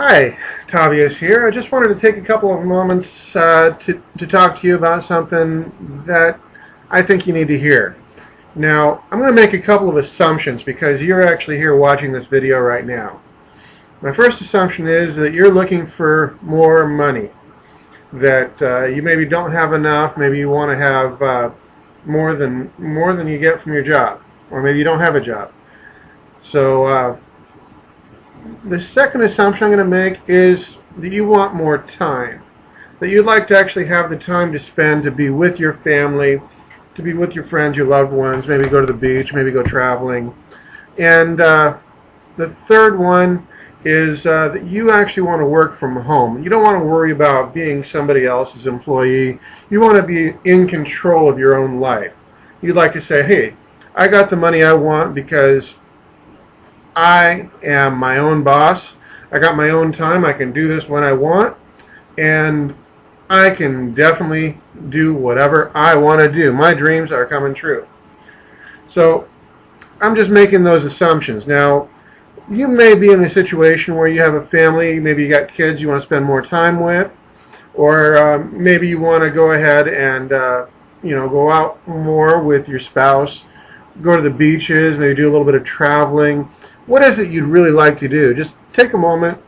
Hi, tavius here. I just wanted to take a couple of moments to talk to you about something that I think you need to hear. Now, I'm going to make a couple of assumptions because you're actually here watching this video right now. My first assumption is that you're looking for more money, that you maybe don't have enough, maybe you want to have more than you get from your job, or maybe you don't have a job. So the second assumption I'm going to make is that you want more time, that you'd like to actually have the time to spend to be with your family, to be with your friends, your loved ones, maybe go to the beach, maybe go traveling. And the third one is that you actually want to work from home. You don't want to worry about being somebody else's employee. You want to be in control of your own life. You'd like to say, hey, I got the money I want because I am my own boss. I got my own time. I can do this when I want, and I can definitely do whatever I want to do. My dreams are coming true. So I'm just making those assumptions. Now, you may be in a situation where you have a family, maybe you got kids you want to spend more time with, or maybe you want to go ahead and go out more with your spouse, go to the beaches, maybe do a little bit of traveling. What is it you'd really like to do? Just take a moment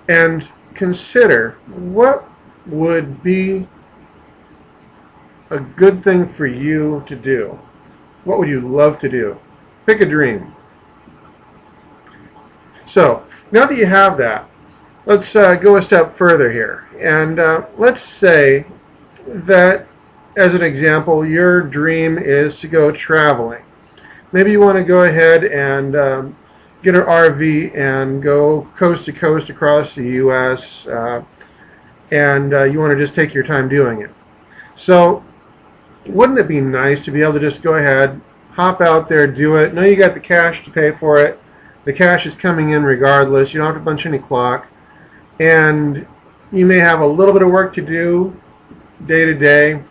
and consider what would be a good thing for you to do. What would you love to do? Pick a dream. So, now that you have that, let's go a step further here. And let's say that, as an example, your dream is to go traveling. Maybe you want to go ahead and get an RV and go coast to coast across the U.S. And you want to just take your time doing it. So wouldn't it be nice to be able to just go ahead, hop out there, do it? Know you got the cash to pay for it. The cash is coming in regardless. You don't have to punch any clock. And you may have a little bit of work to do day to day,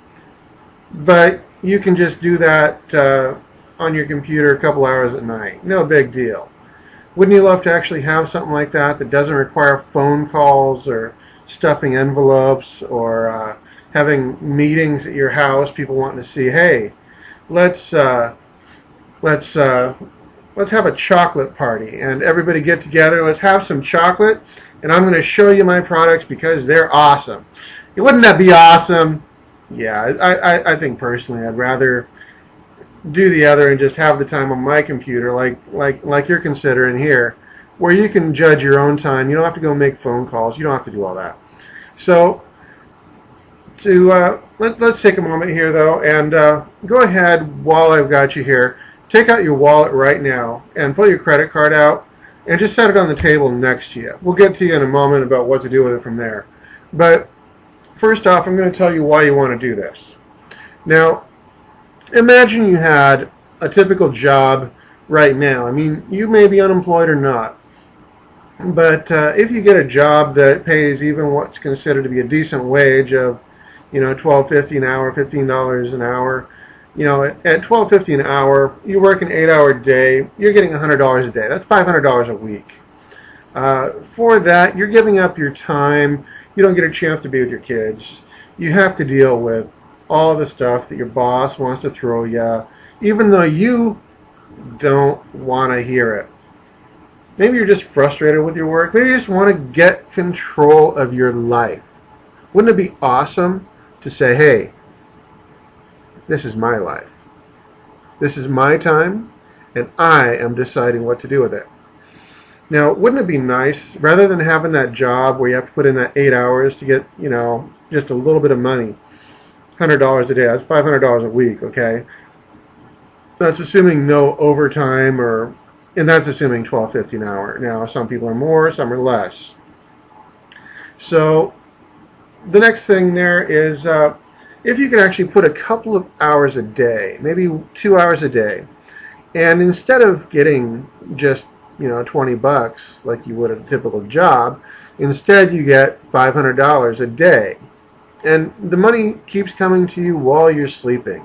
but you can just do that on your computer a couple hours at night. No big deal. Wouldn't you love to actually have something like that that doesn't require phone calls or stuffing envelopes or having meetings at your house, people wanting to see, hey, let's have a chocolate party and everybody get together, let's have some chocolate and I'm going to show you my products because they're awesome. Wouldn't that be awesome? Yeah, I think personally I'd rather do the other and just have the time on my computer like you're considering here, where you can judge your own time. You don't have to go make phone calls. You don't have to do all that. So let's take a moment here though and go ahead while I've got you here. Take out your wallet right now and pull your credit card out and just set it on the table next to you. We'll get to you in a moment about what to do with it from there. But first off, I'm going to tell you why you want to do this. Now, imagine you had a typical job right now. I mean, you may be unemployed or not, but if you get a job that pays even what's considered to be a decent wage of, $12.50 an hour, $15 an hour, at $12.50 an hour, you work an 8-hour day, you're getting $100 a day. That's $500 a week. For that, you're giving up your time. You don't get a chance to be with your kids. You have to deal with all the stuff that your boss wants to throw you, even though you don't want to hear it. Maybe you're just frustrated with your work. Maybe you just want to get control of your life. Wouldn't it be awesome to say, hey, this is my life. This is my time, and I am deciding what to do with it. Now, wouldn't it be nice, rather than having that job where you have to put in that 8 hours to get, just a little bit of money, $100 a day, that's $500 a week, okay? That's assuming no overtime, and that's assuming $12.50 an hour. Now, some people are more, some are less. So, the next thing there is, if you can actually put a couple of hours a day, maybe 2 hours a day, and instead of getting just, $20 like you would at a typical job, instead you get $500 a day. And the money keeps coming to you while you're sleeping.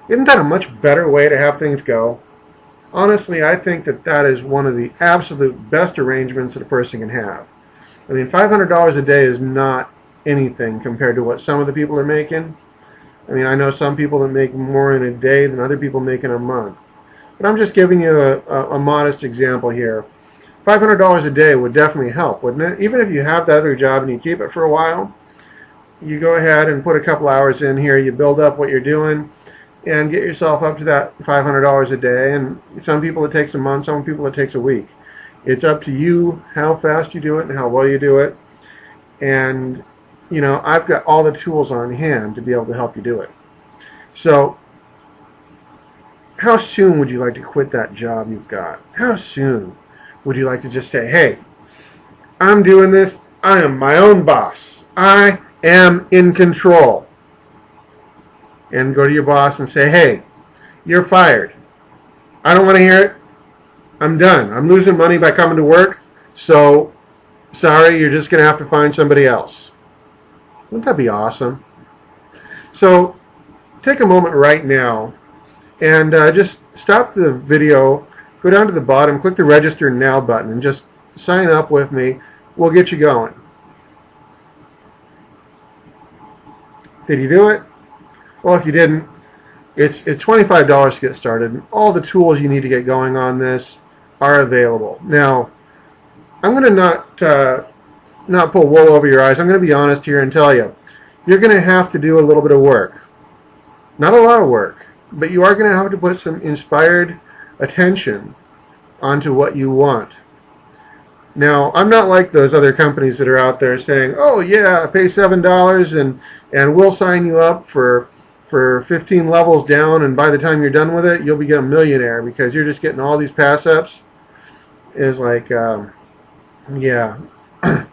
Isn't that a much better way to have things go? Honestly, I think that that is one of the absolute best arrangements that a person can have. I mean, $500 a day is not anything compared to what some of the people are making. I mean, I know some people that make more in a day than other people make in a month. But I'm just giving you a modest example here. $500 a day would definitely help, wouldn't it? Even if you have that other job and you keep it for a while, you go ahead and put a couple hours in here, you build up what you're doing, and get yourself up to that $500 a day. And some people it takes a month, some people it takes a week. It's up to you how fast you do it and how well you do it. And, you know, I've got all the tools on hand to be able to help you do it. So, how soon would you like to quit that job you've got? How soon would you like to just say, hey, I'm doing this. I am my own boss. I am in control. And go to your boss and say, hey, you're fired. I don't want to hear it. I'm done. I'm losing money by coming to work. So, sorry, you're just going to have to find somebody else. Wouldn't that be awesome? So, take a moment right now and just stop the video, go down to the bottom, click the Register Now button, and just sign up with me. We'll get you going. Did you do it? Well, if you didn't, it's $25 to get started, and all the tools you need to get going on this are available. Now, I'm going to not pull wool over your eyes. I'm going to be honest here and tell you, you're going to have to do a little bit of work. Not a lot of work, but you are going to have to put some inspired attention onto what you want. Now, I'm not like those other companies that are out there saying, oh yeah, pay $7 and we'll sign you up for 15 levels down, and by the time you're done with it, you'll be a millionaire because you're just getting all these pass-ups. Is like, yeah, I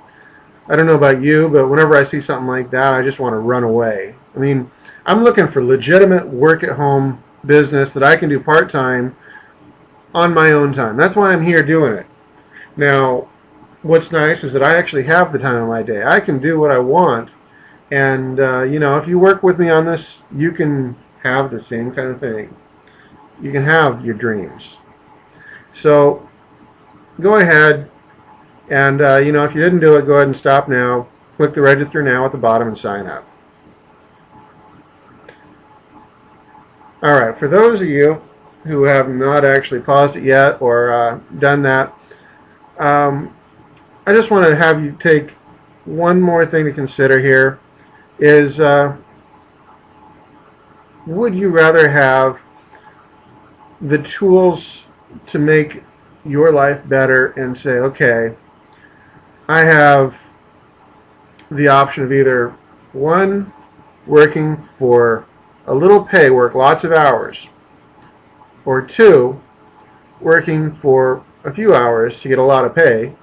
don't know about you, but whenever I see something like that, I just want to run away. I mean, I'm looking for legitimate work-at-home business that I can do part-time on my own time. That's why I'm here doing it. Now, what's nice is that I actually have the time of my day. I can do what I want, and you know, if you work with me on this, you can have the same kind of thing. You can have your dreams. So, go ahead, and you know, if you didn't do it, go ahead and stop now. Click the Register Now at the bottom and sign up. All right, for those of you who have not actually paused it yet or done that, I just want to have you take one more thing to consider here is, would you rather have the tools to make your life better and say, okay, I have the option of either, one, working for a little pay, work lots of hours, or two, working for a few hours to get a lot of pay,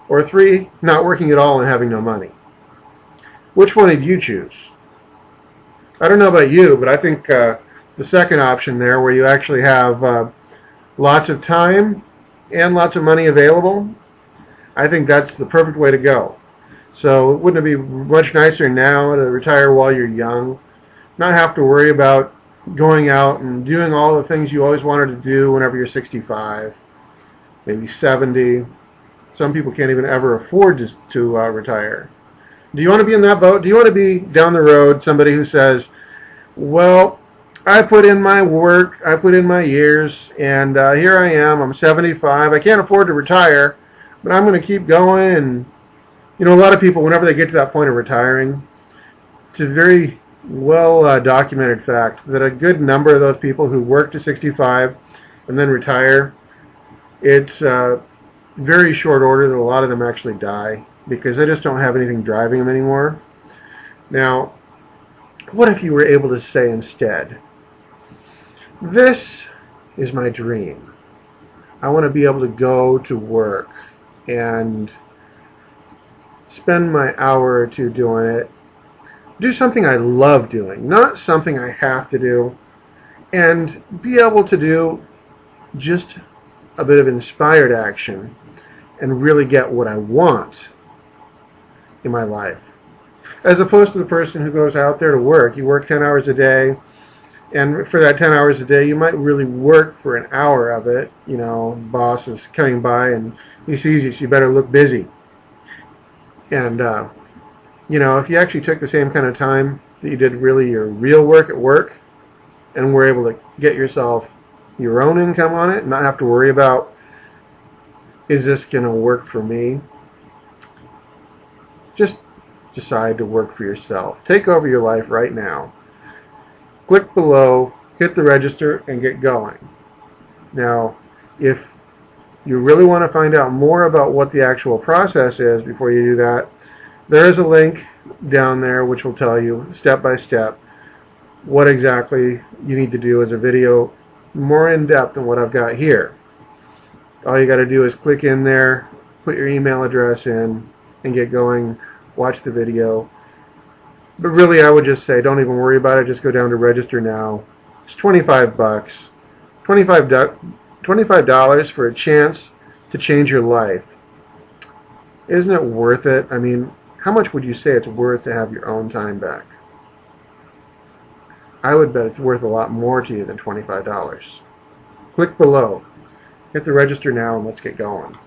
or three, not working at all and having no money. Which one did you choose? I don't know about you, but I think the second option there, where you actually have lots of time and lots of money available, I think that's the perfect way to go. So wouldn't it be much nicer now to retire while you're young, not have to worry about going out and doing all the things you always wanted to do whenever you're 65, maybe 70. Some people can't even ever afford to retire. Do you want to be in that boat? Do you want to be down the road somebody who says, well, I put in my work, I put in my years, and here I am, I'm 75, I can't afford to retire, but I'm going to keep going. And you know, a lot of people, whenever they get to that point of retiring, it's a very well documented fact that a good number of those people who work to 65 and then retire, it's very short order that a lot of them actually die because they just don't have anything driving them anymore. Now, what if you were able to say instead, this is my dream. I want to be able to go to work and spend my hour or two doing it, do something I love doing, not something I have to do, and be able to do just a bit of inspired action and really get what I want in my life. As opposed to the person who goes out there to work. You work 10 hours a day, And for that 10 hours a day, you might really work for an hour of it. You know, boss is coming by and he sees you, so you better look busy. And, you know, if you actually took the same kind of time that you did really your real work at work and were able to get yourself your own income on it and not have to worry about, is this going to work for me? Just decide to work for yourself. Take over your life right now. Click below, hit the register, and get going. Now, if you really want to find out more about what the actual process is before you do that, there is a link down there which will tell you step by step what exactly you need to do as a video more in depth than what I've got here. All you got to do is click in there, put your email address in, and get going. Watch the video. But really, I would just say don't even worry about it. Just go down to register now. It's 25 bucks. $25 for a chance to change your life. Isn't it worth it? I mean, how much would you say it's worth to have your own time back? I would bet it's worth a lot more to you than $25. Click below. Hit the register now and let's get going.